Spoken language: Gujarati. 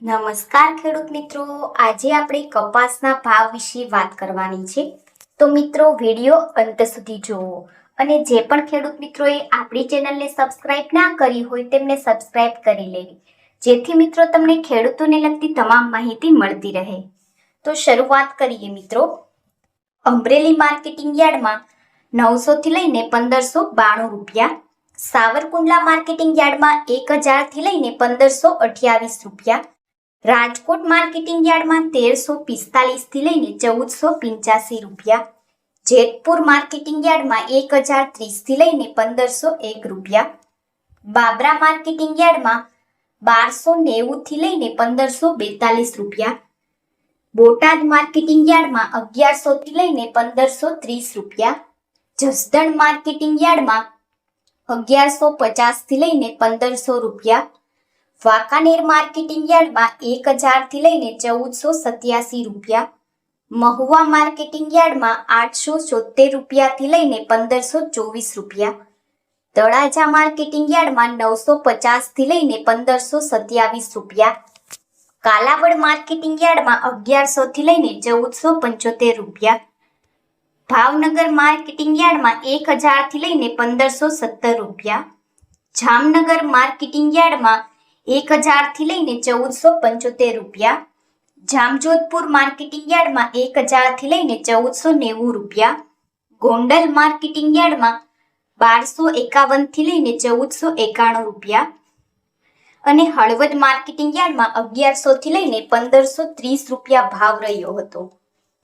નમસ્કાર ખેડૂત મિત્રો, આજે આપણે કપાસના ભાવ વિશે વાત કરવાની છે. તો મિત્રો વિડીયો અંત સુધી જુઓ અને જે પણ ખેડૂત મિત્રોએ આપણી ચેનલને સબસ્ક્રાઇબ ના કરી હોય તેમને સબસ્ક્રાઇબ કરી લેવી, જેથી મિત્રો તમને ખેડૂતોને લગતી તમામ માહિતી મળતી રહે. તો શરૂઆત કરીએ મિત્રો. અમરેલી માર્કેટિંગ યાર્ડમાં 900 થી લઈને 1592 રૂપિયા, સાવરકુંડલા માર્કેટિંગ યાર્ડમાં 1000 થી લઈને 1528 રૂપિયા, રાજકોટ માર્કેટિંગ યાર્ડમાં 1345 થી લઈને 1485 રૂપિયા, જેતપુર માર્કેટિંગ યાર્ડમાં 1030 થી લઈને 1501 રૂપિયા, બાબરા માર્કેટિંગ યાર્ડમાં 1290 થી લઈને 1542 રૂપિયા, બોટાદ માર્કેટિંગ યાર્ડમાં 1100 થી લઈને 1530 રૂપિયા, જસદણ માર્કેટિંગ યાર્ડમાં 1150 થી લઈને 1500 રૂપિયા, વાંકાનેર માર્કેટિંગ યાર્ડમાં 1000 થી લઈને 1487 રૂપિયા, મહુવા માર્કેટિંગ યાર્ડમાં 870 રૂપિયાથી લઈને 1524 રૂપિયા, તળાજા માર્કેટિંગ યાર્ડમાં 950 થી લઈને 1527 રૂપિયા, કાલાવડ માર્કેટિંગ યાર્ડમાં 1100 થી લઈને 1475 રૂપિયા, ભાવનગર માર્કેટિંગ યાર્ડમાં 1000 થી લઈને 1517 રૂપિયા, જામનગર માર્કેટિંગ યાર્ડમાં 1000 થી લઈને 1475 રૂપિયા, જામજોધપુર માર્કેટિંગ યાર્ડમાં 1000 થી લઈને 1490 રૂપિયા, ગોંડલ માર્કેટિંગ યાર્ડમાં 1251 થી લઈને 1491 રૂપિયા અને હળવદ માર્કેટિંગ યાર્ડમાં 1100 થી લઈને 1530 રૂપિયા ભાવ રહ્યો હતો.